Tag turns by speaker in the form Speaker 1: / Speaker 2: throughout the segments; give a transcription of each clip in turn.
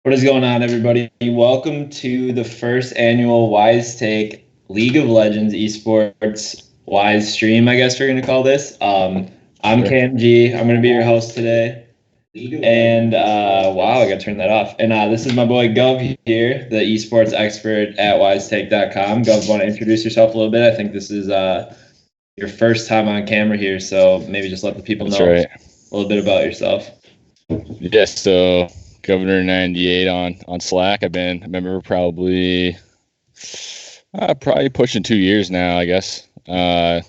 Speaker 1: What is going on, everybody? Welcome to the first annual Wise Take League of Legends Esports Wise stream, I guess we're going to call this. I'm KamG. I'm going to be your host today. And wow, I got to turn that off. And this is my boy Gov here, the esports expert at wisetake.com. Gov, want to introduce yourself a little bit? I think this is your first time on camera here, so maybe just let the people know a little bit about yourself.
Speaker 2: Yes, so Governor 98 on Slack. I've been a member probably pushing 2 years now, I guess. I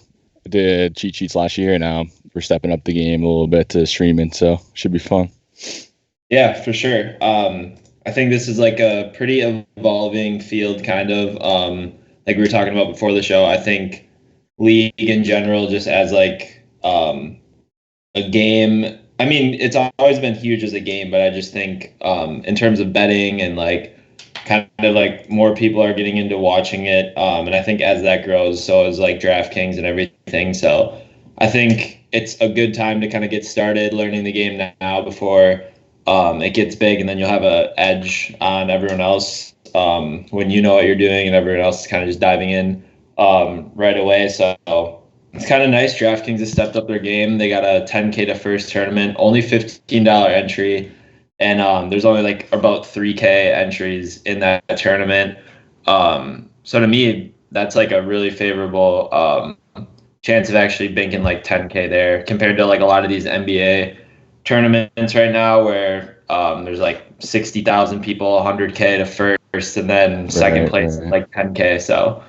Speaker 2: did cheat sheets last year. Now we're stepping up the game a little bit to streaming, so should be fun.
Speaker 1: Yeah, for sure. I think this is like a pretty evolving field, kind of like we were talking about before the show. I think League in general, just as like a game. I mean, it's always been huge as a game, but I just think in terms of betting and like kind of like more people are getting into watching it. And I think as that grows, so is like DraftKings and everything. So I think it's a good time to kind of get started learning the game now before it gets big, and then you'll have an edge on everyone else when you know what you're doing and everyone else is kind of just diving in right away. So it's kind of nice. DraftKings has stepped up their game. They got a 10K to first tournament, only $15 entry. And there's only like about 3K entries in that tournament. So to me, that's like a really favorable chance of actually banking like 10K there compared to like a lot of these NBA tournaments right now where there's like 60,000 people, 100K to first, and then second place like 10K. So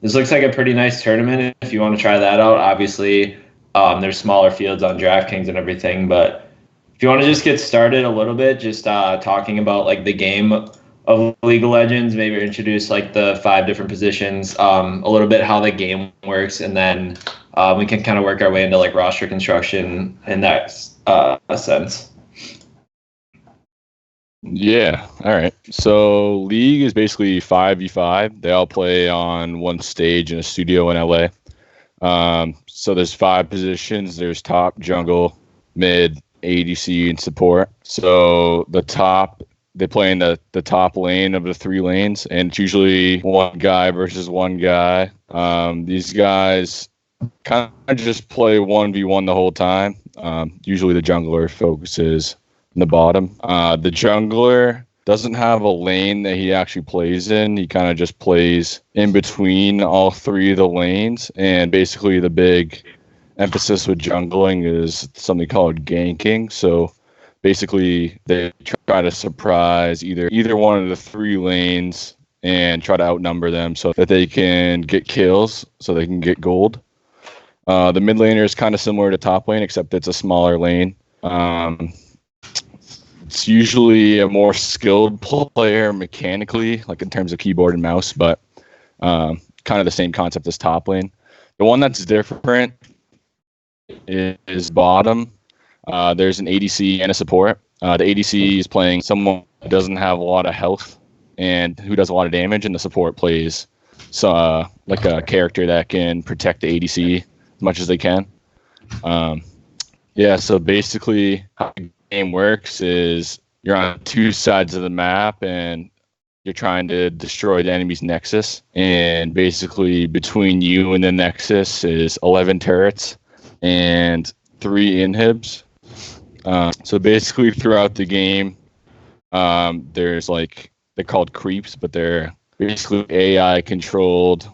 Speaker 1: this looks like a pretty nice tournament if you want to try that out. Obviously, there's smaller fields on DraftKings and everything, but if you want to just get started a little bit, just talking about like the game of League of Legends, maybe introduce like the 5 different positions, a little bit how the game works, and then we can kind of work our way into like roster construction in that sense.
Speaker 2: Yeah, all right. So League is basically 5v5. They all play on one stage in a studio in LA. So there's 5 positions. There's top, jungle, mid, ADC, and support. So the top, they play in the top lane of the 3 lanes, and it's usually one guy versus one guy. These guys kind of just play 1v1 the whole time. Usually the jungler focuses in the bottom. The jungler doesn't have a lane that he actually plays in. He kind of just plays in between all 3 of the lanes. And basically the big emphasis with jungling is something called ganking. So basically they try to surprise either one of the 3 lanes and try to outnumber them so that they can get kills, so they can get gold. The mid laner is kind of similar to top lane, except it's a smaller lane. It's usually a more skilled player mechanically, like in terms of keyboard and mouse, but kind of the same concept as top lane. The one that's different is bottom. There's an ADC and a support. The ADC is playing someone who doesn't have a lot of health and who does a lot of damage, and the support plays like a character that can protect the ADC as much as they can. So basically how the game works is you're on 2 sides of the map and you're trying to destroy the enemy's nexus, and basically between you and the nexus is 11 turrets and 3 inhibs. So basically throughout the game, there's like, they're called creeps, but they're basically AI controlled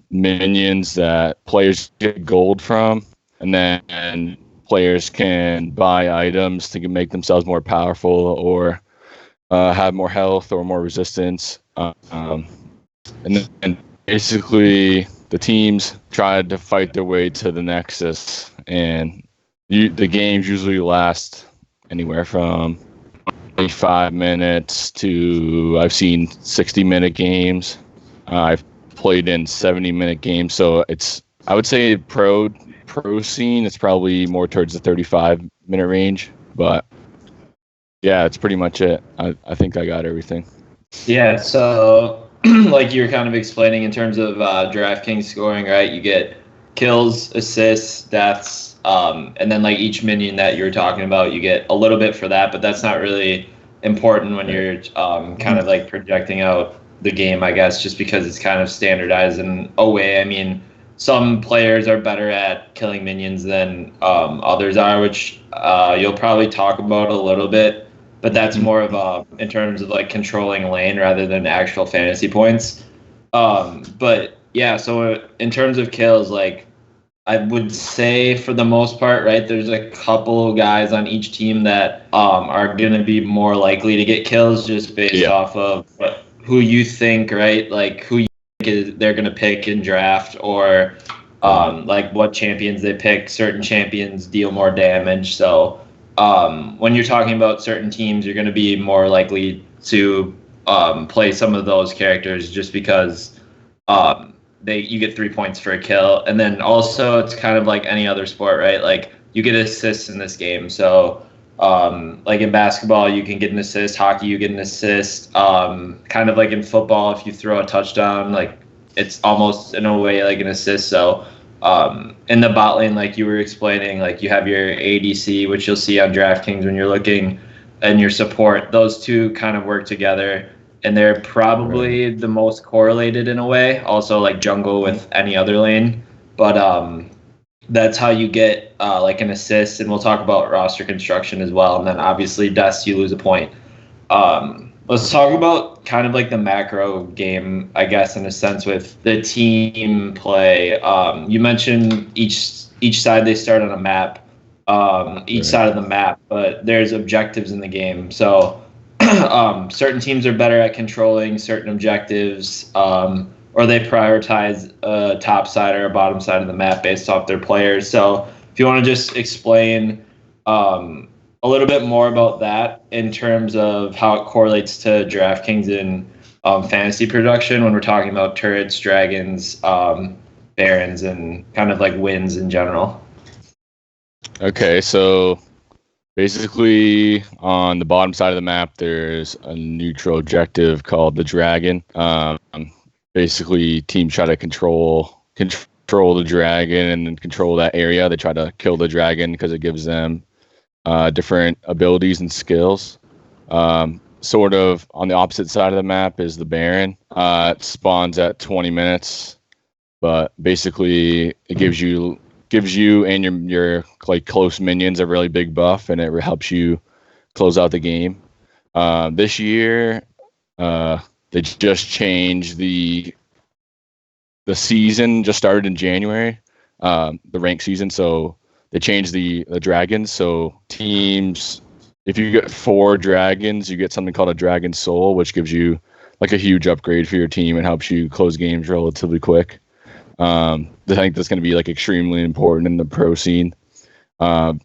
Speaker 2: minions that players get gold from, and then players can buy items to make themselves more powerful or have more health or more resistance. And basically the teams try to fight their way to the nexus, and the games usually last anywhere from 25 minutes to, I've seen 60-minute games. I've played in 70-minute games, so I would say pro scene, it's probably more towards the 35-minute range, but yeah, it's pretty much it. I think I got everything.
Speaker 1: Yeah, so like you were kind of explaining in terms of DraftKings scoring, right? You get kills, assists, deaths, and then like each minion that you were talking about, you get a little bit for that, but that's not really important when you're kind of like projecting out the game, I guess, just because it's kind of standardized in a way. I mean, some players are better at killing minions than others are, which you'll probably talk about a little bit, but that's more of in terms of like controlling lane rather than actual fantasy points. But yeah, so in terms of kills, like I would say for the most part, right, there's a couple guys on each team that are going to be more likely to get kills just based off of who you think, right, like who you think they're going to pick in draft, or like what champions they pick. Certain champions deal more damage. So when you're talking about certain teams, you're going to be more likely to play some of those characters just because you get 3 points for a kill. And then also it's kind of like any other sport, right? Like you get assists in this game. So like in basketball, you can get an assist. Hockey, you get an assist. Kind of like in football, if you throw a touchdown, like it's almost in a way like an assist. So in the bot lane, like you were explaining, like you have your ADC, which you'll see on DraftKings when you're looking, and your support. Those two kind of work together, and they're probably the most correlated in a way. Also, like jungle with any other lane, but that's how you get like an assist. And we'll talk about roster construction as well. And then obviously, deaths, you lose a point. Let's talk about kind of like the macro game, I guess, in a sense, with the team play. You mentioned each side they start on a map, each side of the map, but there's objectives in the game. So certain teams are better at controlling certain objectives, or they prioritize a top side or a bottom side of the map based off their players. So if you want to just explain a little bit more about that in terms of how it correlates to DraftKings and fantasy production when we're talking about turrets, dragons, barons, and kind of like wins in general.
Speaker 2: Okay, so basically on the bottom side of the map, there's a neutral objective called the dragon. Basically, teams try to control the dragon and then control that area. They try to kill the dragon because it gives them different abilities and skills. Sort of on the opposite side of the map is the Baron. It spawns at 20 minutes, but basically it gives you and your like close minions a really big buff, and it helps you close out the game. This year, they just changed the season. Just started in January, the ranked season. So they changed the dragons. So teams, if you get 4 dragons, you get something called a dragon soul, which gives you like a huge upgrade for your team and helps you close games relatively quick. I think that's going to be like extremely important in the pro scene. The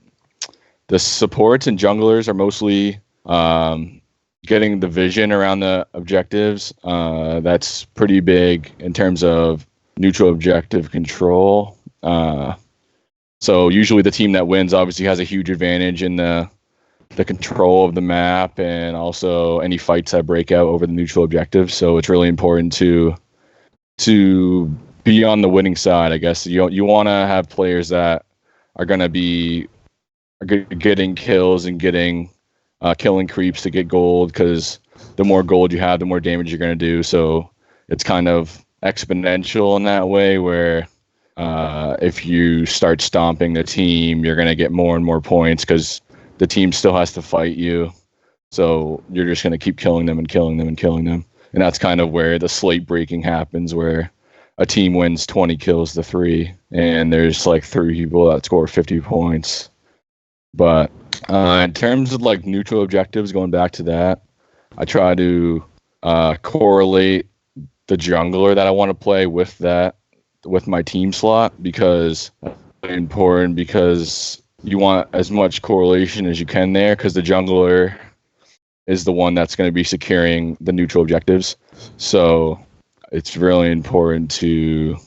Speaker 2: supports and junglers are mostly getting the vision around the objectives. That's pretty big in terms of neutral objective control. So usually the team that wins obviously has a huge advantage in the control of the map and also any fights that break out over the neutral objective. So it's really important to be on the winning side, I guess. You want to have players that are going to be getting kills and getting killing creeps to get gold, because the more gold you have, the more damage you're going to do. So it's kind of exponential in that way, where if you start stomping the team, you're going to get more and more points because the team still has to fight you. So you're just going to keep killing them and killing them and killing them. And that's kind of where the slate breaking happens, where a team wins 20 kills to 3, and there's like 3 people that score 50 points. But in terms of like neutral objectives, going back to that, I try to correlate the jungler that I want to play with my team slot, because it's important, because you want as much correlation as you can there, because the jungler is the one that's going to be securing the neutral objectives. So it's really important to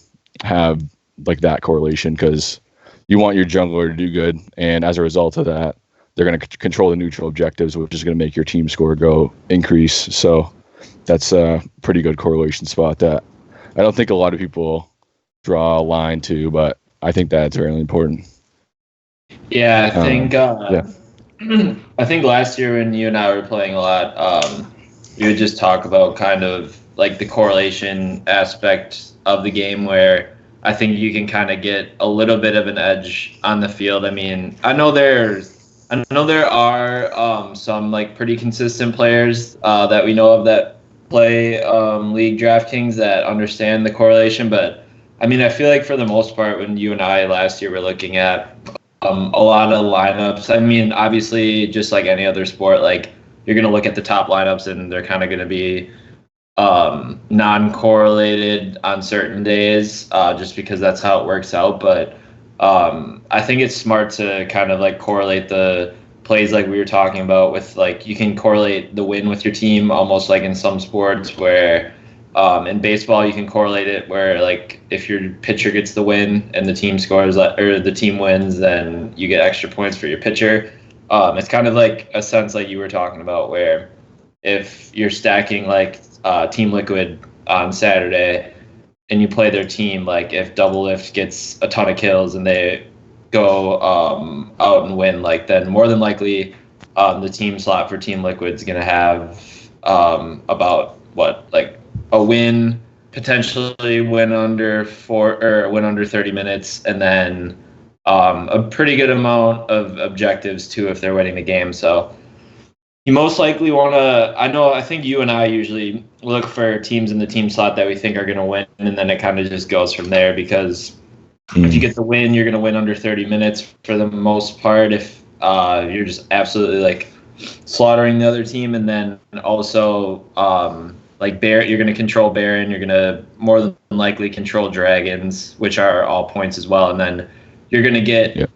Speaker 2: have like that correlation, because you want your jungler to do good, and as a result of that, they're going to control the neutral objectives, which is going to make your team score increase. So that's a pretty good correlation spot that I don't think a lot of people draw a line to, but I think that's really important.
Speaker 1: Yeah, I think I think last year when you and I were playing a lot, we would just talk about kind of like the correlation aspect of the game where I think you can kind of get a little bit of an edge on the field. I mean, I know there are some like pretty consistent players that we know of that play league DraftKings that understand the correlation, but I mean, I feel like for the most part, when you and I last year were looking at a lot of lineups. I mean, obviously, just like any other sport, like you're going to look at the top lineups and they're kind of going to be non-correlated on certain days, just because that's how it works out. But I think it's smart to kind of like correlate the plays like we were talking about with like you can correlate the win with your team almost like in some sports where in baseball you can correlate it where like if your pitcher gets the win and the team scores or the team wins, then you get extra points for your pitcher. It's kind of like a sense like you were talking about where if you're stacking like Team Liquid on Saturday and you play their team, like if Double Lift gets a ton of kills and they go out and win, like then more than likely the team slot for Team Liquid is going to have about what like a win, potentially win under 30 minutes, and then a pretty good amount of objectives too if they're winning the game. So you most likely want to. I think you and I usually look for teams in the team slot that we think are going to win, and then it kind of just goes from there because if you get the win, you're going to win under 30 minutes for the most part. If you're just absolutely like slaughtering the other team, and then also like you're going to control Baron, you're going to more than likely control Dragons, which are all points as well, and then you're going to get,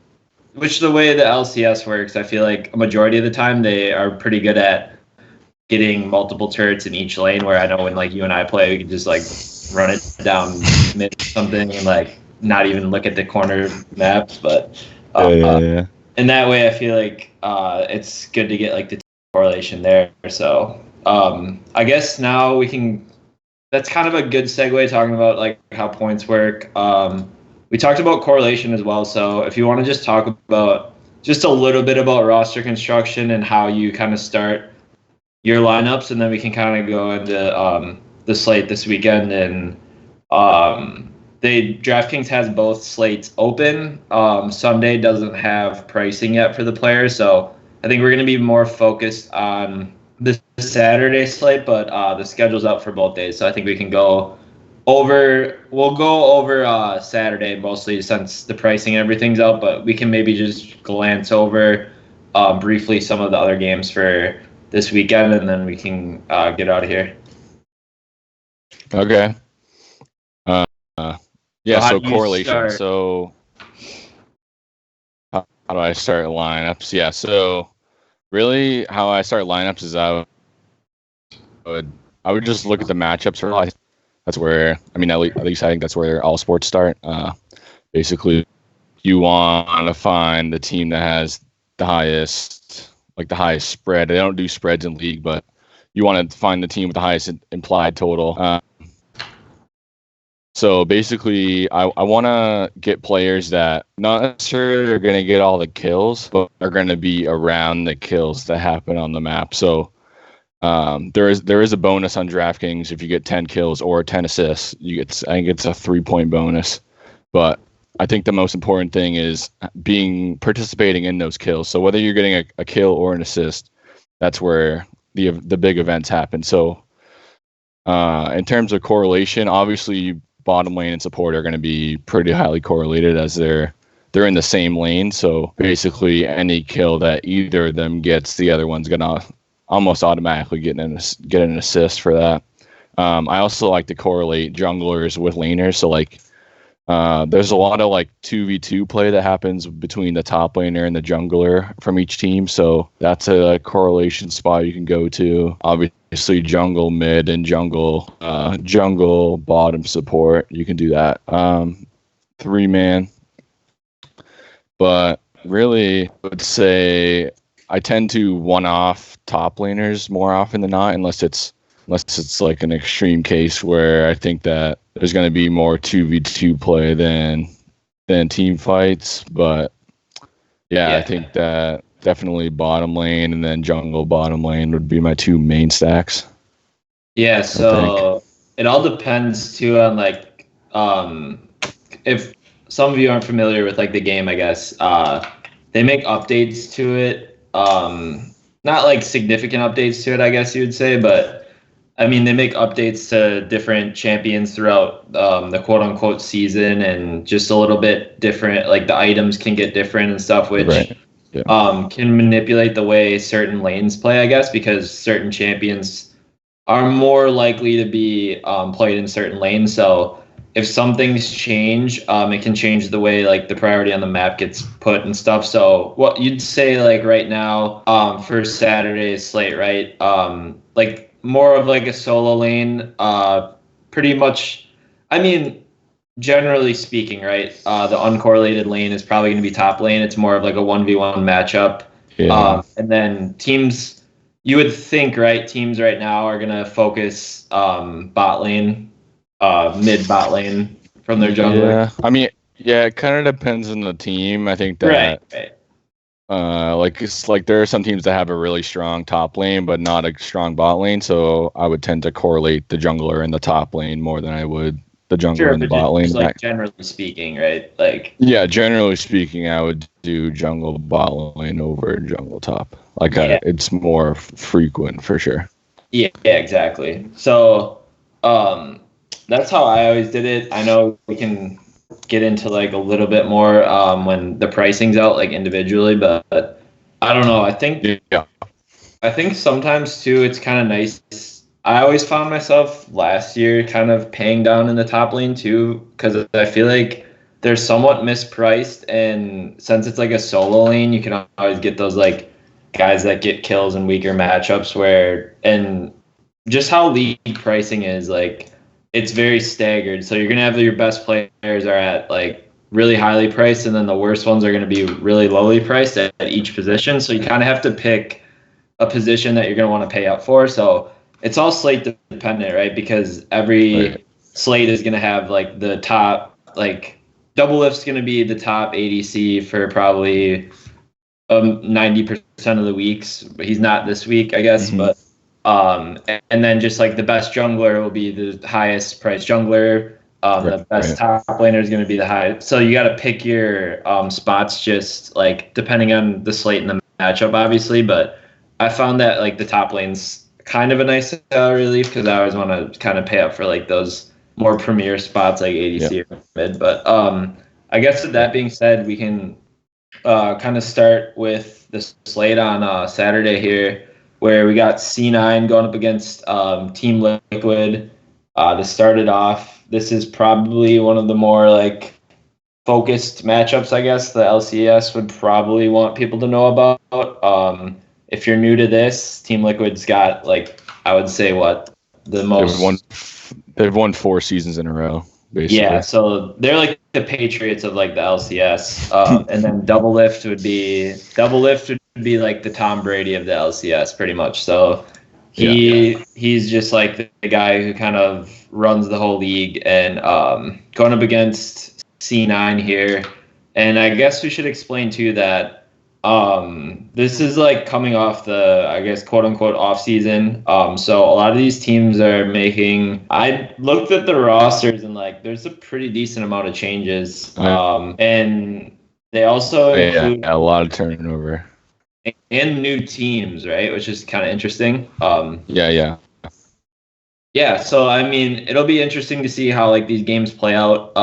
Speaker 1: which the way the LCS works, I feel like a majority of the time they are pretty good at getting multiple turrets in each lane, where I know when like you and I play, we can just like run it down mid something and like not even look at the corner maps, but in that way, I feel like it's good to get like the correlation there. So I guess now we can. That's kind of a good segue talking about like how points work. We talked about correlation as well. So if you want to just talk about just a little bit about roster construction and how you kind of start your lineups, and then we can kind of go into the slate this weekend. And DraftKings has both slates open. Sunday doesn't have pricing yet for the players, so I think we're going to be more focused on the Saturday slate, but the schedule's out for both days, so I think we can go over. We'll go over Saturday mostly since the pricing and everything's out, but we can maybe just glance over briefly some of the other games for this weekend, and then we can get out of here.
Speaker 2: Okay. So correlation. So how do I start lineups? Yeah, so really how I start lineups is I would just look at the matchups. That's where, I mean, at least I think that's where all sports start. Basically, you want to find the team that has the highest spread. They don't do spreads in league, but you want to find the team with the highest implied total. So basically, I want to get players that not necessarily are going to get all the kills, but are going to be around the kills that happen on the map. So there is a bonus on DraftKings if you get 10 kills or 10 assists. I think it's a 3-point bonus. But I think the most important thing is participating in those kills. So whether you're getting a kill or an assist, that's where the big events happen. So in terms of correlation, obviously bottom lane and support are going to be pretty highly correlated as they're in the same lane. So basically any kill that either of them gets, the other one's going to almost automatically get an assist for that. I also like to correlate junglers with laners. So like there's a lot of like 2v2 play that happens between the top laner and the jungler from each team. So that's a correlation spot you can go to. Obviously jungle mid and jungle bottom support. You can do that. 3-man. But really, I would say I tend to one-off top laners more often than not, unless it's like an extreme case where I think that there's going to be more 2v2 play than team fights. But yeah, I think that definitely bottom lane, and then jungle bottom lane would be my 2 main stacks.
Speaker 1: Yeah, so it all depends too on like if some of you aren't familiar with like the game, I guess they make updates to it. Not like significant updates to it, I guess you would say, but I mean they make updates to different champions throughout the quote unquote season, and just a little bit different. Like the items can get different and stuff, which can manipulate the way certain lanes play, I guess, because certain champions are more likely to be played in certain lanes. So if some things change, it can change the way like the priority on the map gets put and stuff. So what you'd say like right now for Saturday's slate, right? Like more of like a solo lane, pretty much. I mean, generally speaking, right? The uncorrelated lane is probably going to be top lane. It's more of like a 1v1 matchup.
Speaker 2: Yeah.
Speaker 1: And then teams. You would think, right? Teams right now are gonna focus bot lane, mid bot lane from their jungler.
Speaker 2: Yeah, I mean, yeah, it kind of depends on the team. I think that, like, it's like there are some teams that have a really strong top lane, but not a strong bot lane. So I would tend to correlate the jungler in the top lane more than I would the jungler in the bot lane.
Speaker 1: Like generally speaking, right? Like
Speaker 2: generally speaking, I would do jungle bot lane over jungle top. Like it's more frequent for sure.
Speaker 1: Yeah, exactly. So that's how I always did it. I know we can get into like a little bit more when the pricing's out like individually, but I don't know. I think sometimes too it's kind of nice. I always found myself last year kind of paying down in the top lane too, because I feel like they're somewhat mispriced, and since it's like a solo lane, you can always get those like guys that get kills in weaker matchups and just how league pricing is, like it's very staggered. So you're gonna have your best players are at like really highly priced, and then the worst ones are gonna be really lowly priced at each position. So you kind of have to pick a position that you're gonna want to pay up for. So it's all slate dependent, right? Because every slate is going to have like the top, like Double Lift's going to be the top ADC for probably 90% of the weeks. But he's not this week, I guess. But and then just like the best jungler will be the highest priced jungler. The best top laner is going to be the highest. So you got to pick your spots just like depending on the slate and the matchup, obviously. But I found that like the top lane's kind of a nice salary relief because I always want to kind of pay up for like those more premier spots like ADC or mid. But I guess with that being said, we can kind of start with the slate on Saturday here, where we got C9 going up against Team Liquid. To start it off, this is probably one of the more like focused matchups, I guess, the LCS would probably want people to know about. If you're new to this, Team Liquid's got like I would say the most.
Speaker 2: They've won 4 seasons in a row, basically.
Speaker 1: Yeah, so they're like the Patriots of like the LCS, and then Double Lift would be like the Tom Brady of the LCS, pretty much. So he's just like the guy who kind of runs the whole league, and going up against C9 here, and I guess we should explain too that. This is like coming off the, I guess, quote unquote off season. So a lot of these teams are making, I looked at the rosters and like, there's a pretty decent amount of changes. And they also include
Speaker 2: a lot of turnover
Speaker 1: and new teams, right? Which is kind of interesting. Yeah. So, I mean, it'll be interesting to see how like these games play out,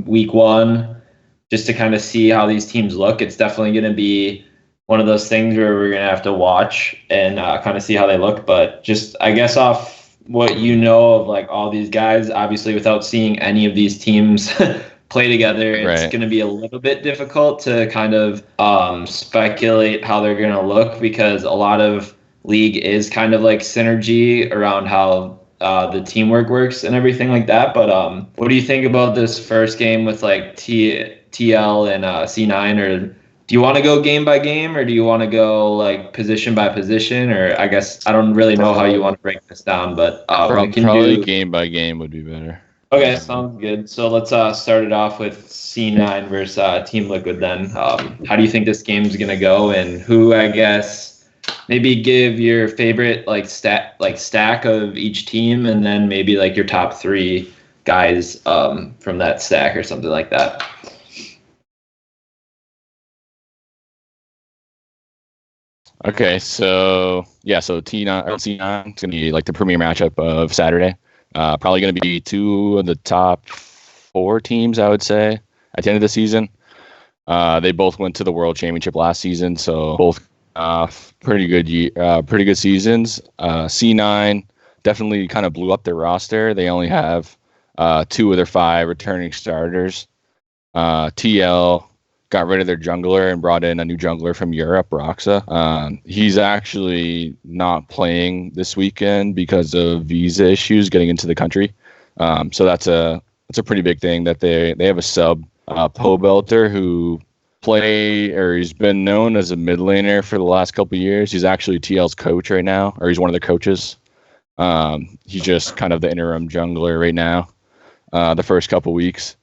Speaker 1: week 1. Just to kind of see how these teams look. It's definitely going to be one of those things where we're going to have to watch and kind of see how they look. But just, I guess, off what you know of like all these guys, obviously without seeing any of these teams play together, it's going to be a little bit difficult to kind of speculate how they're going to look, because a lot of league is kind of like synergy around how the teamwork works and everything like that. But what do you think about this first game with like TL and C9, or do you want to go game by game, or do you want to go like position by position, or I guess I don't really know how you want to break this down, but
Speaker 2: probably game by game would be better.
Speaker 1: Okay, sounds good. So let's start it off with C9 versus Team Liquid then. How do you think this game's gonna go, and who, I guess, maybe give your favorite stack of each team, and then maybe like your top three guys from that stack or something like that.
Speaker 2: Okay, so T9 or C9 is gonna be like the premier matchup of Saturday. Probably gonna be two of the top four teams, I would say, at the end of the season. They both went to the World Championship last season, so both pretty good seasons. C9 definitely kind of blew up their roster. They only have two of their five returning starters. TL got rid of their jungler and brought in a new jungler from Europe, Roxa. He's actually not playing this weekend because of visa issues getting into the country. So that's a pretty big thing that they have a sub, Pobelter, who he's been known as a mid laner for the last couple of years. He's actually TL's coach right now, or he's one of the coaches. He's just kind of the interim jungler right now, the first couple weeks.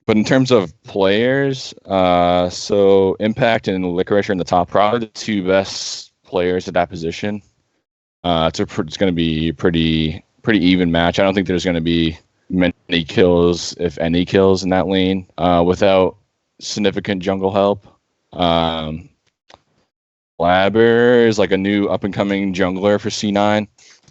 Speaker 2: But in terms of players, so Impact and Licorice are in the top, probably the two best players at that position. It's going to be pretty even match. I don't think there's going to be many kills, if any kills, in that lane without significant jungle help. Blabber is like a new up-and-coming jungler for C9.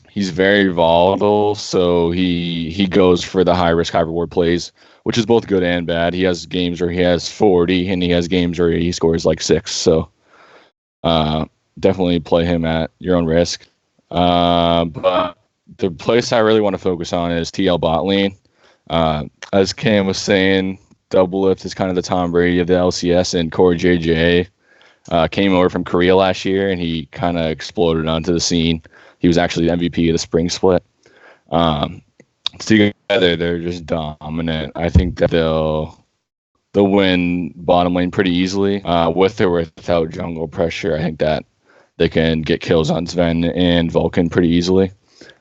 Speaker 2: He's very volatile, so he goes for the high-risk, high-reward plays, which is both good and bad. He has games where he has 40, and he has games where he scores like 6. So definitely play him at your own risk. But the place I really want to focus on is TL bot lane. As Cam was saying, Doublelift is kind of the Tom Brady of the LCS, and Core JJ came over from Korea last year, and he kind of exploded onto the scene. He was actually the MVP of the spring split. Together, they're just dominant. I think that they'll win bottom lane pretty easily. With or without jungle pressure, I think that they can get kills on Sven and Vulcan pretty easily.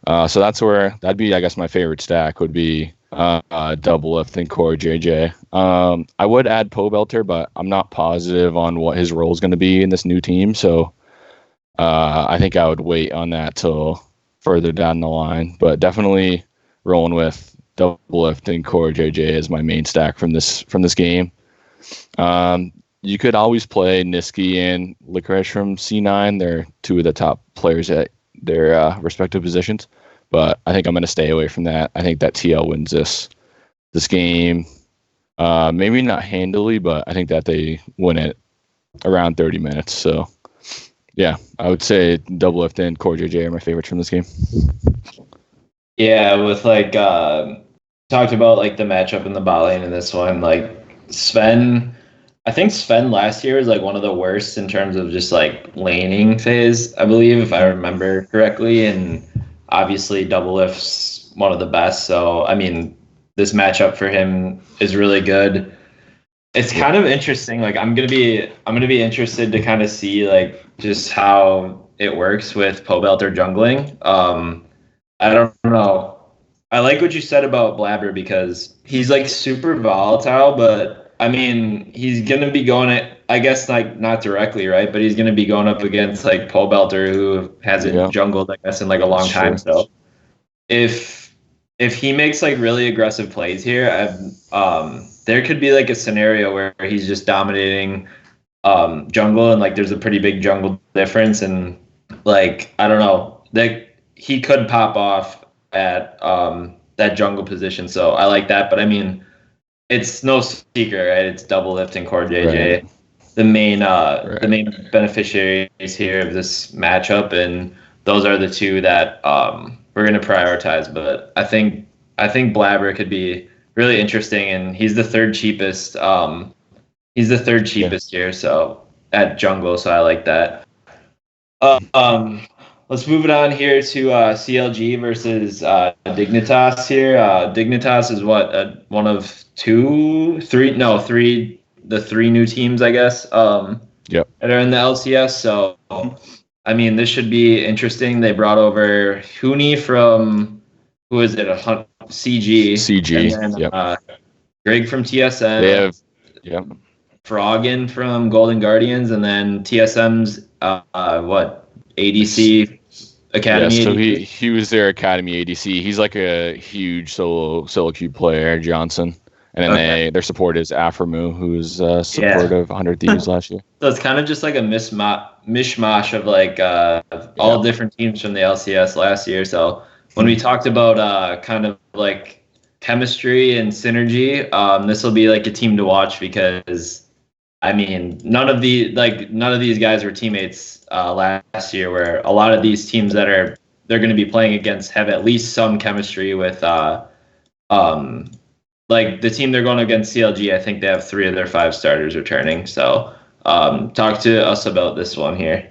Speaker 2: So that'd be, I guess, my favorite stack would be Doublelift and Core JJ. I would add Pobelter, but I'm not positive on what his role is going to be in this new team. So I think I would wait on that till further down the line. But definitely rolling with Doublelift and Core JJ as my main stack from this game. You could always play Niski and Licorice from C9. They're two of the top players at their respective positions. But I think I'm going to stay away from that. I think that TL wins this game. Maybe not handily, but I think that they win it around 30 minutes. So, yeah, I would say Doublelift and Core JJ are my favorites from this game.
Speaker 1: Yeah, with talked about like the matchup in the bot lane in this one. Like Sven, I think Sven last year was like one of the worst in terms of just like laning phase, I believe, if I remember correctly. And obviously Doublelift's one of the best. So I mean, this matchup for him is really good. It's kind of interesting. Like I'm gonna be interested to kind of see like just how it works with Pobelter jungling. I don't know. I like what you said about Blabber because he's like super volatile, but I mean, he's going to be going at, I guess, like not directly, right? But he's going to be going up against like Pobelter, who hasn't jungled, I guess, in like a long time. So if he makes like really aggressive plays here, there could be like a scenario where he's just dominating jungle and like there's a pretty big jungle difference. And like, I don't know, that he could pop off at that jungle position. So I like that. But I mean, it's no secret, right? It's Doublelift and Core JJ, right. the main beneficiaries here of this matchup, and those are the two that we're going to prioritize. But I think Blabber could be really interesting, and he's the third cheapest. Here, so at jungle. So I like that. Let's move it on here to CLG versus Dignitas here. Dignitas is one of three new teams, I guess, that are in the LCS. So, I mean, this should be interesting. They brought over Huni from who is it? CG.
Speaker 2: CG.
Speaker 1: And then
Speaker 2: Yep.
Speaker 1: Greg from TSM.
Speaker 2: They have. Yep.
Speaker 1: Froggen from Golden Guardians, and then TSM's ADC Academy.
Speaker 2: Yeah, so
Speaker 1: ADC?
Speaker 2: he was their Academy ADC. He's like a huge solo queue player, Johnson. And then their support is Aframu, who's support of 100 Thieves last year.
Speaker 1: So it's kind of just like a mishmash of like all different teams from the LCS last year. So when we talked about kind of like chemistry and synergy, this will be like a team to watch because I mean none of these guys were teammates last year. Where a lot of these teams they're going to be playing against have at least some chemistry with like the team they're going against, CLG. I think they have 3 of their 5 starters returning. So talk to us about this one here.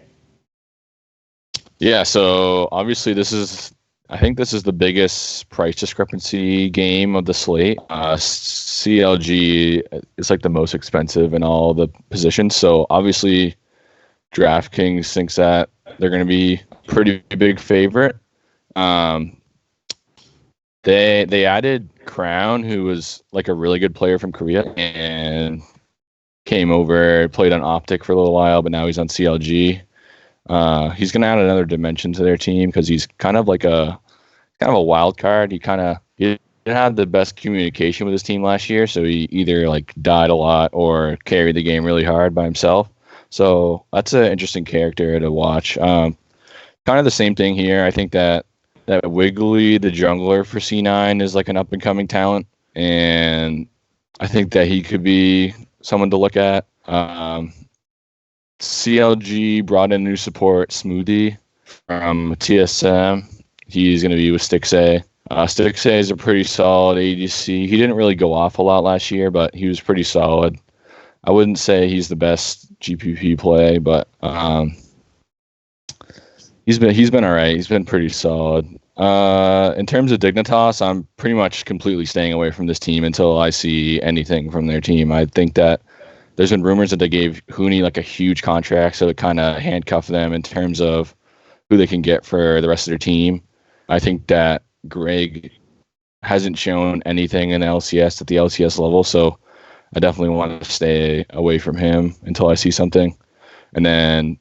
Speaker 2: Yeah, so obviously I think this is the biggest price discrepancy game of the slate. CLG is like the most expensive in all the positions. So obviously DraftKings thinks that they're going to be pretty big favorite. They added Crown, who was like a really good player from Korea and came over, played on Optic for a little while, but now he's on CLG. He's going to add another dimension to their team because he's kind of a wild card. He didn't have the best communication with his team last year, so he either like died a lot or carried the game really hard by himself. So that's an interesting character to watch. Kind of the same thing here. I think that Wiggly, the jungler for C9, is like an up-and-coming talent, and I think that he could be someone to look at. CLG brought in new support, Smoothie, from TSM. He's going to be with Stixay. Stixay is a pretty solid ADC. He didn't really go off a lot last year, but he was pretty solid. I wouldn't say he's the best GPP play, but he's been all right. He's been pretty solid. In terms of Dignitas, I'm pretty much completely staying away from this team until I see anything from their team. I think that there's been rumors that they gave Huni like a huge contract, so it kind of handcuffed them in terms of who they can get for the rest of their team. I think that Greg hasn't shown anything in LCS at the LCS level, so I definitely want to stay away from him until I see something. And then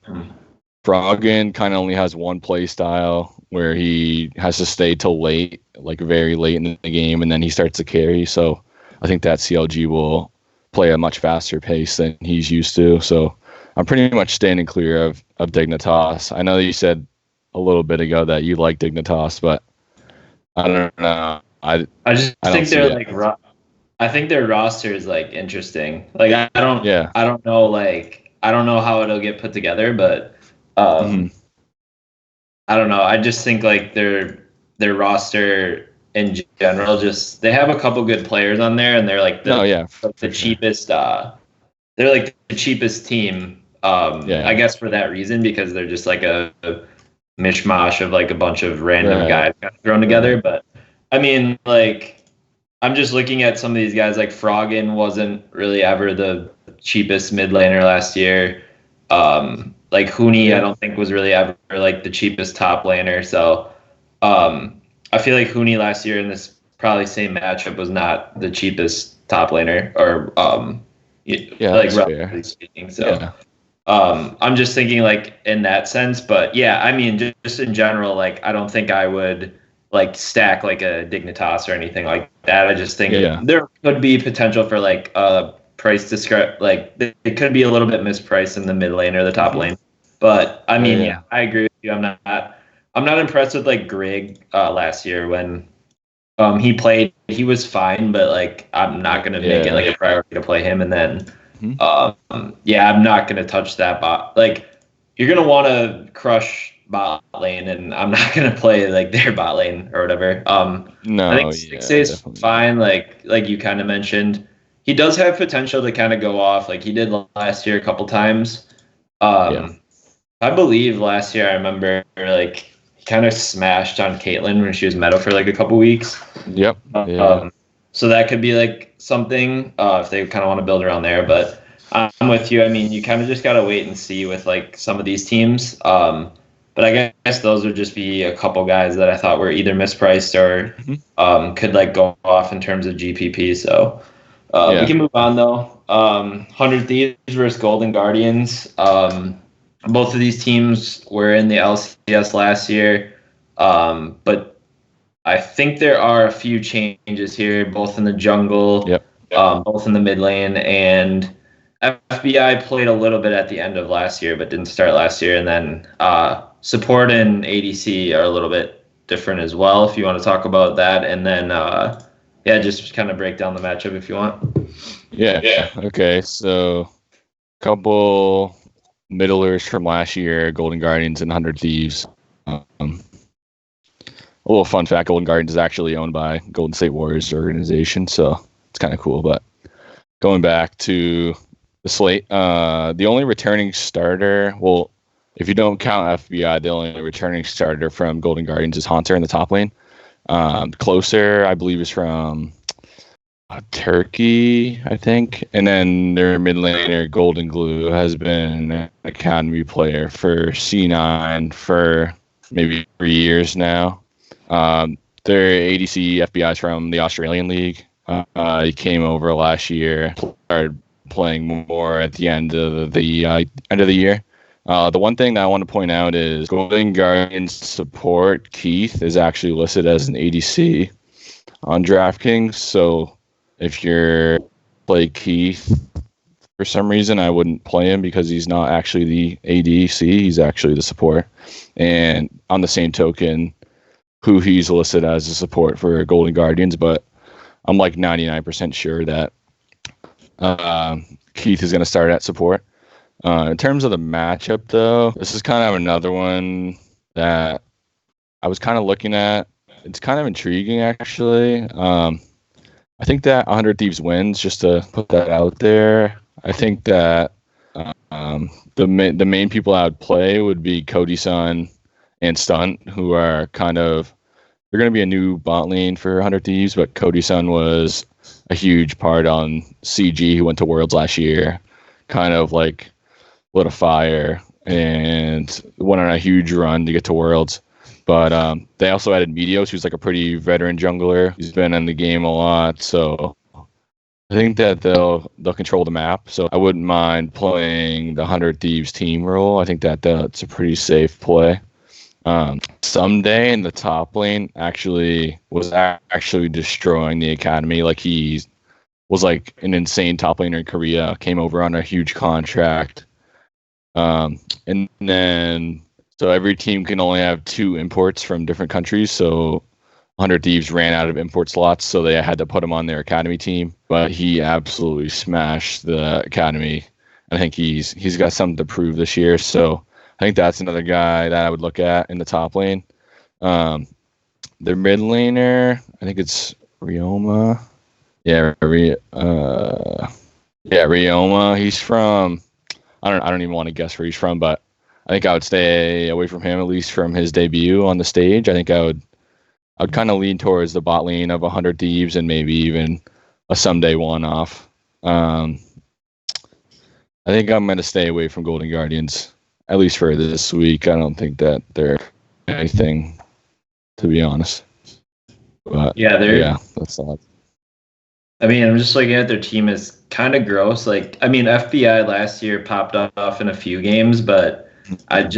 Speaker 2: Froggen kind of only has one play style where he has to stay till late, like very late in the game, and then he starts to carry. So I think that CLG will play a much faster pace than he's used to. So I'm pretty much standing clear of Dignitas. I know that you said a little bit ago that you like Dignitas, but I don't know. I think they're like I think their roster is like interesting. Like I don't know how it'll get put together, but I don't know. I just think like their roster in general, just they have a couple good players on there, and they're like the cheapest. They're like the cheapest team. I guess for that reason, because they're just like a mishmash of like a bunch of random guys thrown together. But I mean, like I'm just looking at some of these guys. Like Froggen wasn't really ever the cheapest mid laner last year. Like Huni, I don't think was really ever like the cheapest top laner. So I feel like Huni last year in this probably same matchup was not the cheapest top laner, or like relatively speaking. So I'm just thinking like in that sense, but yeah, I mean just in general, like I don't think I would like stack like a Dignitas or anything like that. I just think there could be potential for like price like it could be a little bit mispriced in the mid lane or the top lane. But I mean, I agree with you. I'm not impressed with like Greg last year when he played. He was fine, but like I'm not gonna make it like a priority to play him. And then I'm not gonna touch that bot. Like you're gonna want to crush bot lane, and I'm not gonna play like their bot lane or whatever. No,
Speaker 1: I think Stixay's fine. Like you kind of mentioned, he does have potential to kind of go off like he did last year a couple times. I believe last year I remember like he kind of smashed on Caitlyn when she was meta for like a couple weeks.
Speaker 2: Yep.
Speaker 1: So that could be like something if they kind of want to build around there. But I'm with you. I mean, you kind of just gotta wait and see with like some of these teams. But I guess those would just be a couple guys that I thought were either mispriced or could like go off in terms of GPP. So we can move on though. 100 Thieves versus Golden Guardians. Both of these teams were in the LCS last year, but I think there are a few changes here, both in the jungle, both in the mid lane, and FBI played a little bit at the end of last year, but didn't start last year. And then support and ADC are a little bit different as well, if you want to talk about that. And then, just kind of break down the matchup if you want.
Speaker 2: Yeah. Okay, so a couple middlers from last year, Golden Guardians and 100 Thieves. A little fun fact, Golden Guardians is actually owned by Golden State Warriors organization, so it's kind of cool. But going back to the slate, the only returning starter, well, if you don't count FBI, the only returning starter from Golden Guardians is Haunter in the top lane. Closer, I believe, is from Turkey, I think. And then their mid laner, Golden Glue, has been an academy player for C9 for maybe 3 years now. Their ADC FBI is from the Australian League. He came over last year, started playing more at the end of the year. The one thing that I want to point out is Golden Guardians support Keith is actually listed as an ADC on DraftKings. So if you're play Keith for some reason, I wouldn't play him because he's not actually the ADC. He's actually the support. And on the same token, who he's listed as a support for Golden Guardians, but I'm like 99% sure that Keith is going to start at support. In terms of the matchup, though, this is kind of another one that I was kind of looking at. It's kind of intriguing, actually. I think that 100 Thieves wins, just to put that out there. I think that the main people I would play would be Cody Sun and Stunt, who are kind of, they're going to be a new bot lane for 100 Thieves, but Cody Sun was a huge part on CG, who went to Worlds last year, kind of like lit a fire and went on a huge run to get to Worlds. But they also added Meteos, who's like a pretty veteran jungler. He's been in the game a lot, so I think that they'll control the map. So I wouldn't mind playing the 100 Thieves team role. I think that that's a pretty safe play. Someday in the top lane was actually destroying the academy. Like, he was like an insane top laner in Korea, came over on a huge contract. And then, so every team can only have 2 imports from different countries. So 100 Thieves ran out of import slots, so they had to put him on their academy team. But he absolutely smashed the academy. I think he's got something to prove this year. So I think that's another guy that I would look at in the top lane. Their mid laner, I think it's Ryoma. Yeah, Ryoma. He's from, I don't even want to guess where he's from, but I think I would stay away from him, at least from his debut on the stage. I think I would kind of lean towards the bot lane of 100 Thieves and maybe even a someday one-off. I think I'm going to stay away from Golden Guardians, at least for this week. I don't think that they're anything, to be honest. But that's all.
Speaker 1: I mean, I'm just looking at their team is kind of gross. Like, I mean, FBI last year popped off in a few games, but their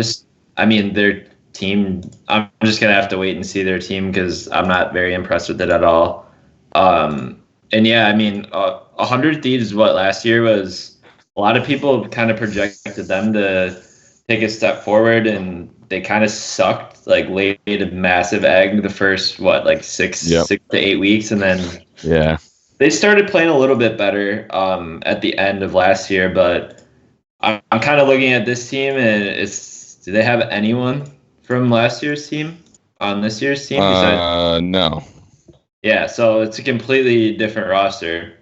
Speaker 1: team, I'm just going to have to wait and see their team because I'm not very impressed with it at all. 100 Thieves, last year was, a lot of people kind of projected them to take a step forward, and they kind of sucked, like laid a massive egg the first, 6 to 8 weeks. And then they started playing a little bit better at the end of last year, but I'm kind of looking at this team, and do they have anyone from last year's team on this year's team?
Speaker 2: No.
Speaker 1: Yeah, so it's a completely different roster.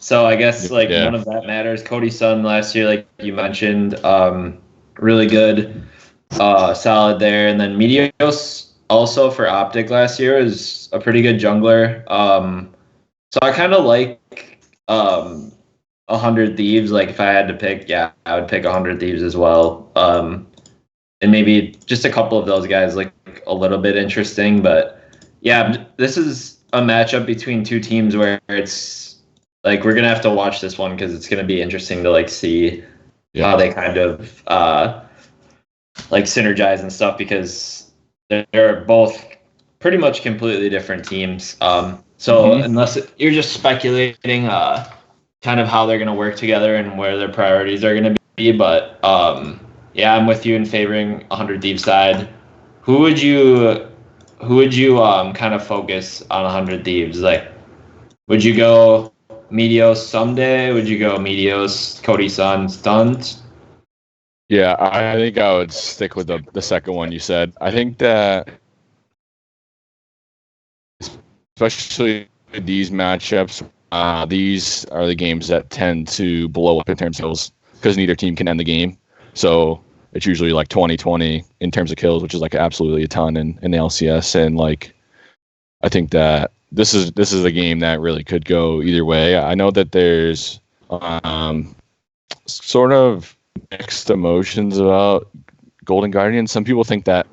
Speaker 1: So I guess none of that matters. Cody Sun last year, like you mentioned, really good, solid there. And then Meteos also for Optic last year is a pretty good jungler. So I kind of like 100 Thieves. Like, if I had to pick, I would pick 100 Thieves as well. and maybe just a couple of those guys look a little bit interesting. But yeah, this is a matchup between two teams where it's like we're gonna have to watch this one because it's gonna be interesting to like see how they kind of like synergize and stuff, because they're both pretty much completely different teams. So unless you're just speculating kind of how they're going to work together and where their priorities are going to be, but yeah, I'm with you in favoring 100 Thieves side. Who would you kind of focus on 100 Thieves? Like, would you go Medios someday? Would you go Medios, Cody Sun, Stunt?
Speaker 2: Yeah, I think I would stick with the second one you said. I think that, especially these matchups, these are the games that tend to blow up in terms of kills because neither team can end the game. So it's usually like 20-20 in terms of kills, which is like absolutely a ton in the LCS. And like, I think that this is a game that really could go either way. I know that there's sort of mixed emotions about Golden Guardian. Some people think that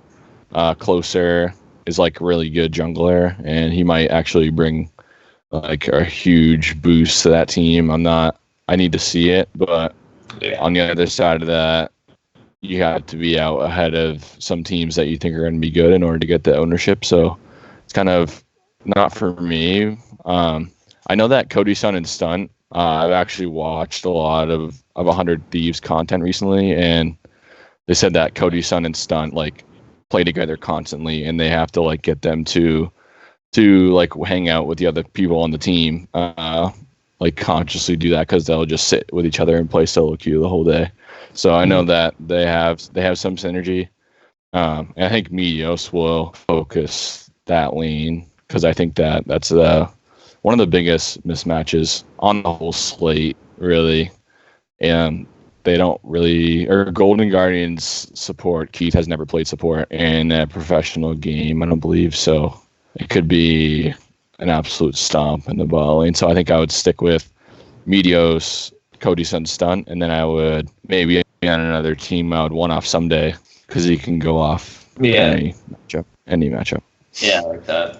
Speaker 2: Closer is like a really good jungler, and he might actually bring like a huge boost to that team. I need to see it, but on the other side of that, you have to be out ahead of some teams that you think are going to be good in order to get the ownership. So it's kind of not for me. I know that Cody Sun and Stunt, I've actually watched a lot of 100 Thieves content recently, and they said that Cody Sun and Stunt like play together constantly, and they have to like get them to like hang out with the other people on the team, like consciously do that, because they'll just sit with each other and play solo queue the whole day. So I know that they have some synergy. And I think Medios will focus that lane, because I think that's one of the biggest mismatches on the whole slate, really. And they don't really, or Golden Guardians support, Keith has never played support in a professional game, I don't believe. So it could be an absolute stomp in the ball lane. So I think I would stick with Medios, Cody Sun, Stunt, and then I would maybe on another team I would one off someday, because he can go off any matchup.
Speaker 1: Yeah, I like that.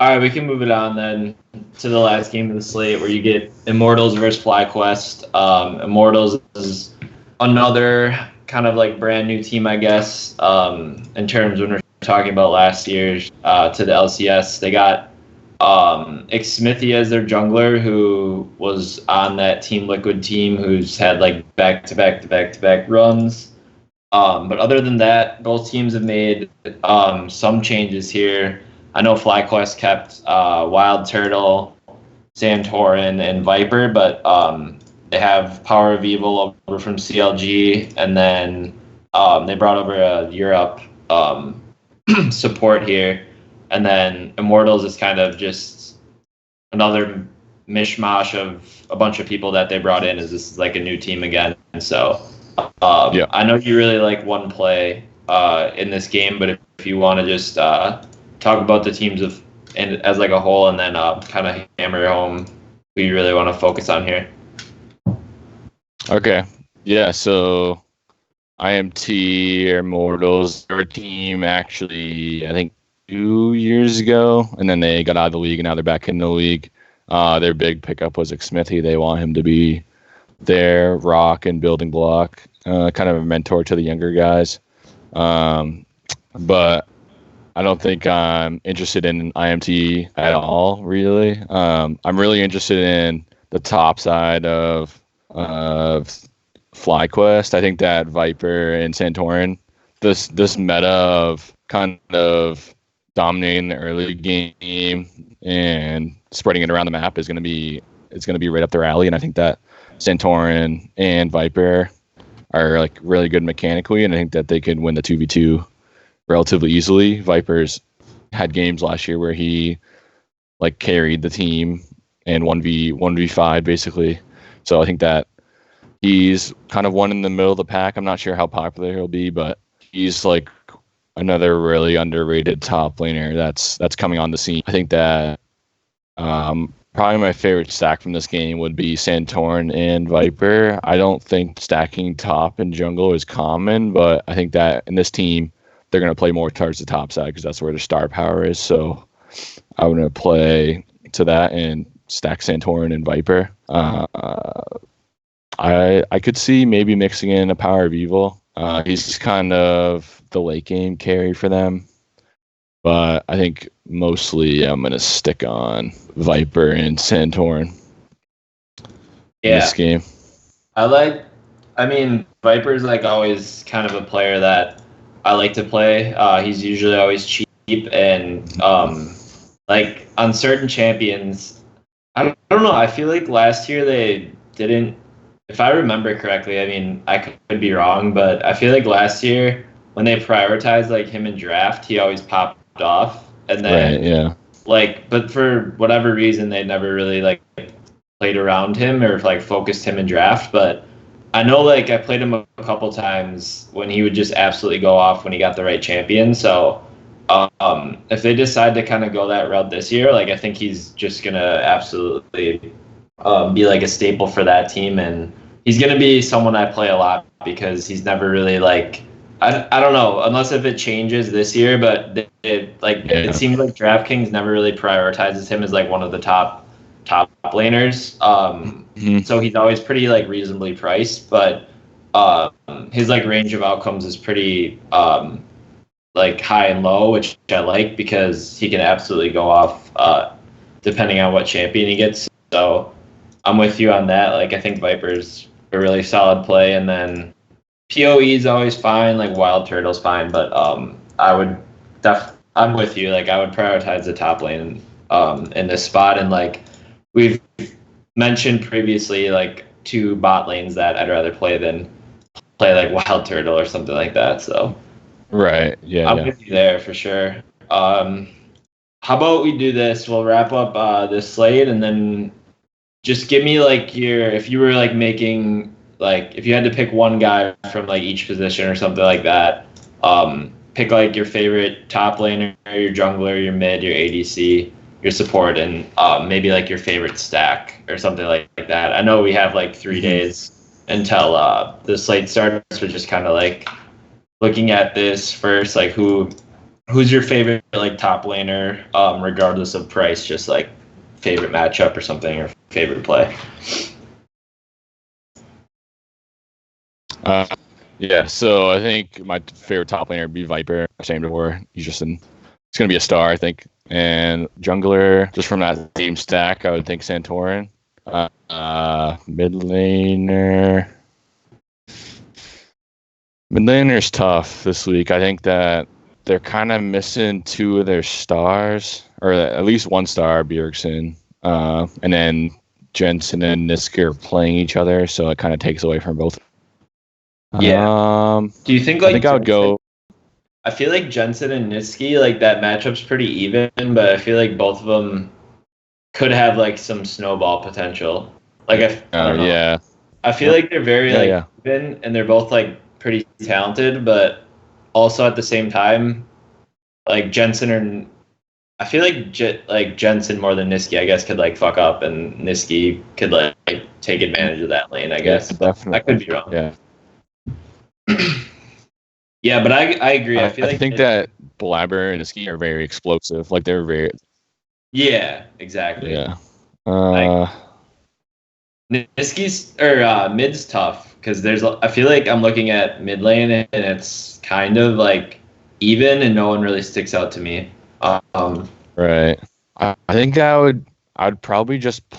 Speaker 1: All right, we can move it on then to the last game of the slate, where you get Immortals versus FlyQuest. Immortals is another kind of like brand new team, I guess, in terms when we're talking about last year to the LCS. They got Xsmithy as their jungler, who was on that Team Liquid team, who's had like back-to-back runs. But other than that, both teams have made some changes here. I know FlyQuest kept Wild Turtle, Santorin, and Viper, but they have Power of Evil over from CLG, and then they brought over a Europe support here. And then Immortals is kind of just another mishmash of a bunch of people that they brought in, as this is like a new team again. And so I know you really like one play in this game, but if you want to just talk about the teams as like a whole, and then kind of hammer home who you really want to focus on here.
Speaker 2: Okay. Yeah, so IMT Immortals, their team actually, I think 2 years ago, and then they got out of the league, and now they're back in the league. Their big pickup was Xsmithy. They want him to be their rock and building block, kind of a mentor to the younger guys. But I don't think I'm interested in IMT at all, really. I'm really interested in the top side of FlyQuest. I think that Viper and Santorin, this meta of kind of dominating the early game and spreading it around the map is going to be right up their alley. And I think that Santorin and Viper are like really good mechanically, and I think that they can win the 2v2 relatively easily. Viper's had games last year where he like carried the team and 1v5 basically. So I think that he's kind of one in the middle of the pack. I'm not sure how popular he'll be, but he's like another really underrated top laner that's coming on the scene. I think that Probably my favorite stack from this game would be Santorin and Viper. I don't think stacking top and jungle is common, but I think that in this team, they're going to play more towards the top side because that's where their star power is. So I'm going to play to that and stack Santorin and Viper. I could see maybe mixing in a Power of Evil. He's kind of the late game carry for them. But I think mostly I'm going to stick on Viper and Santorin in this game.
Speaker 1: Viper's like always kind of a player that I like to play. He's usually always cheap and like on certain champions, I don't know. I feel like last year they didn't, if I remember correctly, I mean, I could be wrong, but I feel like last year when they prioritized like him in draft, he always popped off, and then but for whatever reason they never really like played around him or like focused him in draft. But I know like I played him a couple times when he would just absolutely go off when he got the right champion. So if they decide to kind of go that route this year, like I think he's just gonna absolutely be like a staple for that team, and he's gonna be someone I play a lot because he's never really like I don't know, unless if it changes this year, but it seems like DraftKings never really prioritizes him as like one of the top laners. So he's always pretty like reasonably priced, but his like range of outcomes is pretty like high and low, which I like because he can absolutely go off depending on what champion he gets. So I'm with you on that. Like I think Viper's a really solid play, and then PoE is always fine, like Wild Turtle's fine, but I'm with you. Like I would prioritize the top lane in this spot, and like we've mentioned previously, like 2 bot lanes that I'd rather play than play like Wild Turtle or something like that. So
Speaker 2: I'm
Speaker 1: with you there for sure. How about we do this? We'll wrap up this slate, and then just give me like if you were like making. Like, if you had to pick one guy from, like, each position or something like that, pick, like, your favorite top laner, your jungler, your mid, your ADC, your support, and maybe, like, your favorite stack or something like that. I know we have, like, 3 days until the slate starts. We're just kind of, like, looking at this first. Like, who's your favorite, like, top laner, regardless of price, just, like, favorite matchup or something, or favorite play?
Speaker 2: So I think my favorite top laner would be Viper. Same before. It's going to be a star, I think. And jungler, just from that same stack, I would think Santorin. Mid laner. Mid laner's tough this week. I think that they're kind of missing 2 of their stars, or at least 1 star, Bjergsen. And then Jensen and Niska are playing each other, so it kind of takes away from both.
Speaker 1: Yeah. Do you think like
Speaker 2: I think I would go?
Speaker 1: I feel like Jensen and Niski, like that matchup's pretty even, but I feel like both of them could have like some snowball potential. Like I don't know. I feel like they're very even, and they're both like pretty talented, but also at the same time, like Jensen I feel like Jensen more than Niski, I guess, could like fuck up, and Niski could like take advantage of that lane, I guess.
Speaker 2: Yeah, definitely.
Speaker 1: I could be wrong.
Speaker 2: Yeah.
Speaker 1: Yeah, but I agree. I
Speaker 2: think that Blabber and Niski are very explosive. Like they're very.
Speaker 1: Yeah, exactly.
Speaker 2: Yeah.
Speaker 1: Niski's or mid's tough because I feel like I'm looking at mid lane and it's kind of like even, and no one really sticks out to me.
Speaker 2: Right. I think I'd probably just. I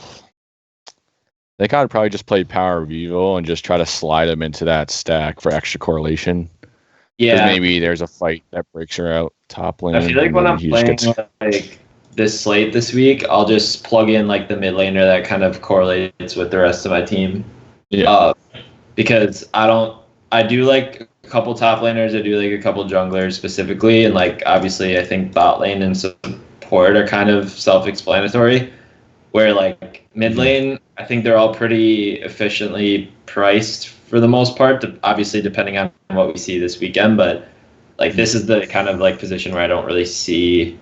Speaker 2: think I would probably just play Power of Evil and just try to slide them into that stack for extra correlation. Yeah. Because maybe there's a fight that breaks her out top lane.
Speaker 1: I feel like when I'm playing like this slate this week, I'll just plug in like the mid laner that kind of correlates with the rest of my team.
Speaker 2: Yeah.
Speaker 1: Because I do like a couple top laners. I do like a couple junglers specifically. And like, obviously I think bot lane and support are kind of self-explanatory. Where like mid lane, I think they're all pretty efficiently priced for the most part, obviously depending on what we see this weekend. But like this is the kind of like position where I don't really see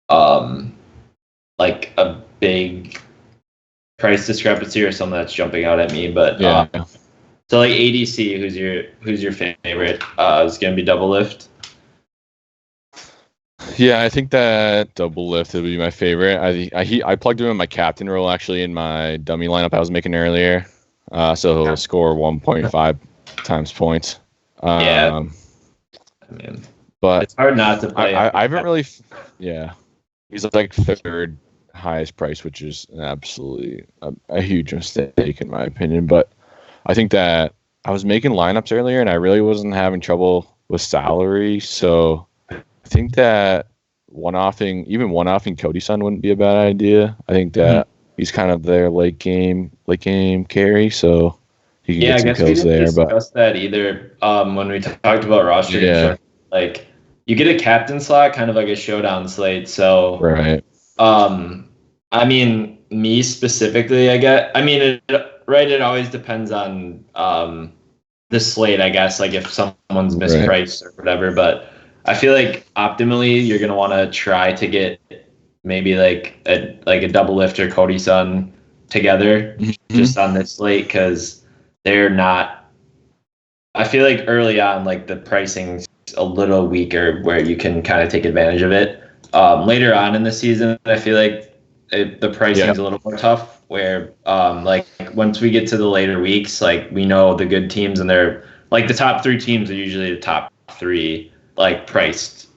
Speaker 1: like a big price discrepancy or something that's jumping out at me, but
Speaker 2: Yeah.
Speaker 1: So like ADC, who's your favorite? Is gonna be double lift.
Speaker 2: Yeah, I think that double lift would be my favorite. I plugged him in my captain role actually in my dummy lineup I was making earlier. So he'll score 1.5 times points.
Speaker 1: Yeah. I mean,
Speaker 2: but
Speaker 1: it's hard not to play.
Speaker 2: I haven't really. Yeah, he's like third highest price, which is absolutely a huge mistake in my opinion. But I think that I was making lineups earlier and I really wasn't having trouble with salary, so I think that one-offing Cody Sun wouldn't be a bad idea. I think that he's kind of their late game carry, so he can get some kills there.
Speaker 1: Discuss that either when we talked about roster construction. Like you get a captain slot, kind of like a showdown slate. So
Speaker 2: right.
Speaker 1: I mean, me specifically, it always depends on the slate, I guess. Like if someone's mispriced or whatever, but I feel like optimally you're gonna want to try to get maybe like a double lift or Cody Sun together just on this slate because they're not. I feel like early on, like the pricing's a little weaker where you can kind of take advantage of it. Later on in the season, I feel like the pricing's a little more tough. Where like once we get to the later weeks, like we know the good teams and they're like the top 3 teams are usually the top 3 like priced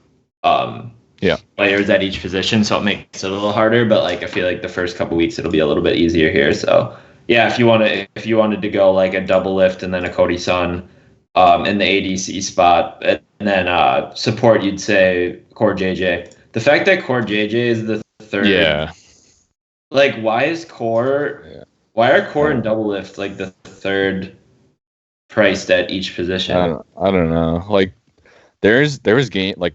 Speaker 1: players at each position, so it makes it a little harder. But like I feel like the first couple weeks it'll be a little bit easier here. So yeah, if you wanted to go like a double lift and then a Cody Sun in the ADC spot, and then support, you'd say Core JJ. The fact that Core JJ is the third, like why are Core and double lift like the third priced at each position?
Speaker 2: I don't know. Like there was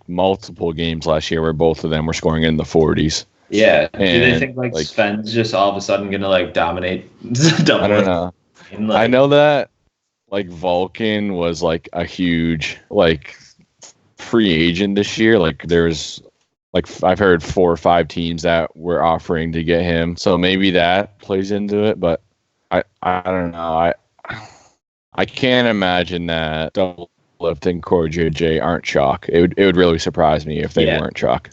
Speaker 2: multiple games last year where both of them were scoring in the 40s.
Speaker 1: Yeah. Do they think like Sven's just all of a sudden gonna like dominate double
Speaker 2: I don't know. I know that like Vulcan was like a huge like free agent this year. Like there's like I've heard 4 or 5 teams that were offering to get him. So maybe that plays into it, but I don't know. I can't imagine that double lift and Core JJ aren't chalk. It would really surprise me if they weren't chalk.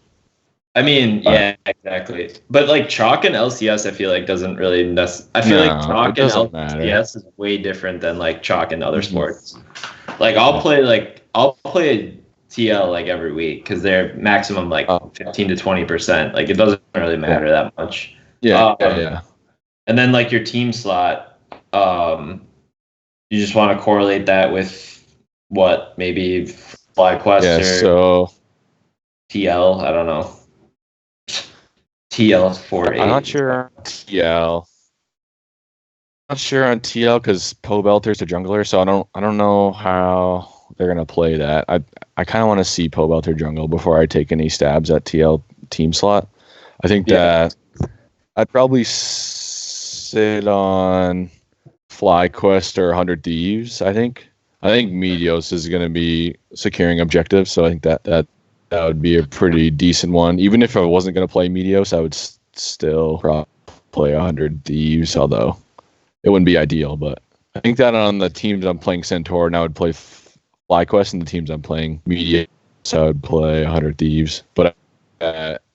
Speaker 1: I mean, yeah, exactly. But like chalk and LCS, I feel like doesn't really I feel like chalk and LCS is way different than like chalk in other sports. Like I'll play TL like every week because they're maximum like 15 to 20%. Like it doesn't really matter that much. Yeah. And then like your team slot, you just want to correlate that with what, maybe FlyQuest or TL. I don't know. TL 4-8.
Speaker 2: I'm not sure on TL. Not sure on TL because Poe Belter's a jungler, so I don't know how they're gonna play that. I kind of want to see Poe Belter jungle before I take any stabs at TL team slot. I think that I'd probably sit on FlyQuest or 100 Thieves. I think Meteos is gonna be securing objectives, so I think that would be a pretty decent one. Even if I wasn't going to play Meteos, I would still probably play 100 Thieves, although it wouldn't be ideal. But I think that on the teams I'm playing Centaur, I would play FlyQuest, and the teams I'm playing Meteos, I would play 100 Thieves. But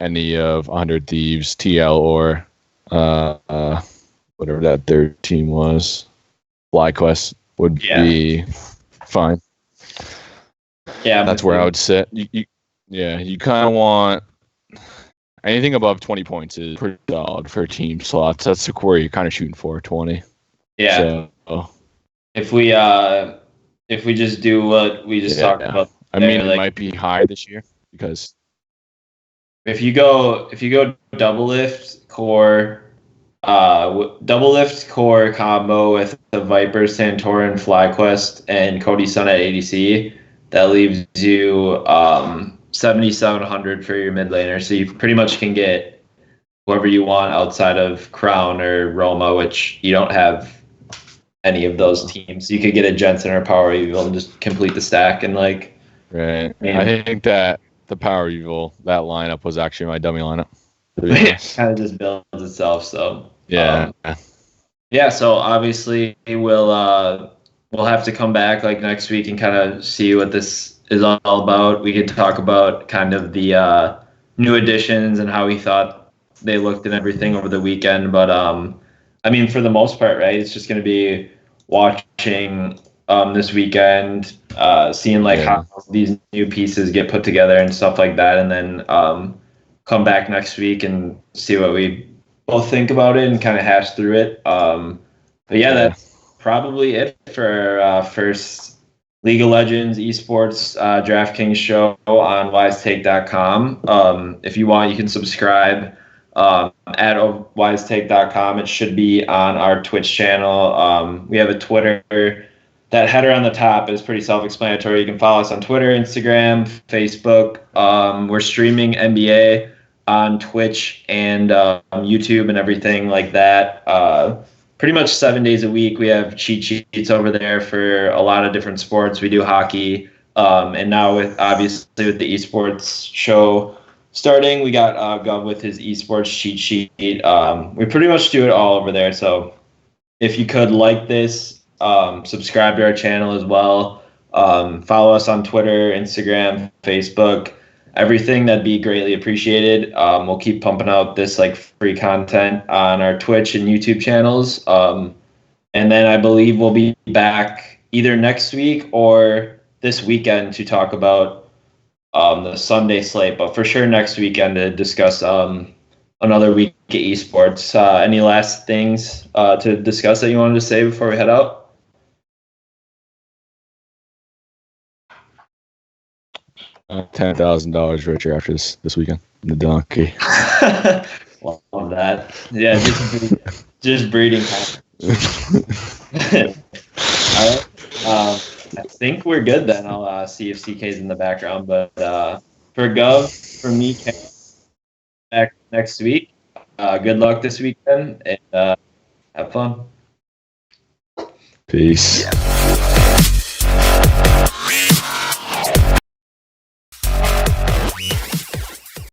Speaker 2: any of 100 Thieves, TL, or whatever that third team was, FlyQuest would be fine.
Speaker 1: Yeah,
Speaker 2: that's where I would sit. You kind of want anything above 20 points is pretty solid for team slots. That's where you're kind of shooting for 20.
Speaker 1: Yeah. So, if we just do what we just talked about,
Speaker 2: I mean, it might be high this year because
Speaker 1: if you go double lift core combo with the Viper, Santorin, FlyQuest, and Cody Sun at ADC, that leaves you 7,700 for your mid laner. So you pretty much can get whoever you want outside of Crown or Roma, which you don't have any of those teams. You could get a Jensen or Power Evil and just complete the stack and like.
Speaker 2: Right. I think that the Power Evil, that lineup was actually my dummy lineup.
Speaker 1: It kind of just builds itself. So
Speaker 2: Yeah.
Speaker 1: Yeah, so obviously we'll have to come back like next week and kind of see what this is all about. We could talk about kind of the new additions and how we thought they looked and everything over the weekend. But I mean, for the most part, right? It's just going to be watching this weekend, seeing like how these new pieces get put together and stuff like that, and then come back next week and see what we both think about it and kind of hash through it. But yeah, that's probably it for first League of Legends esports DraftKings show on wisetake.com. If you want, you can subscribe at wisetake.com. It should be on our Twitch channel. We have a Twitter. That header on the top is pretty self-explanatory. You can follow us on Twitter, Instagram, Facebook. We're streaming NBA on Twitch and YouTube and everything like that. Pretty much 7 days a week. We have cheat sheets over there for a lot of different sports. We do hockey, and now with obviously with the esports show starting, we got Gov with his esports cheat sheet. We pretty much do it all over there. So if you could like this, subscribe to our channel as well. Follow us on Twitter, Instagram, Facebook. Everything, that'd be greatly appreciated. We'll keep pumping out this like free content on our Twitch and YouTube channels. And then I believe we'll be back either next week or this weekend to talk about the Sunday slate, but for sure next weekend to discuss another week of esports. Any last things to discuss that you wanted to say before we head out?
Speaker 2: $10,000 richer after this weekend. The donkey.
Speaker 1: Love that. Yeah, just breeding. All right. I think we're good then. I'll see if CK's in the background. But for Gov, for me, back next week. Good luck this weekend and have fun.
Speaker 2: Peace.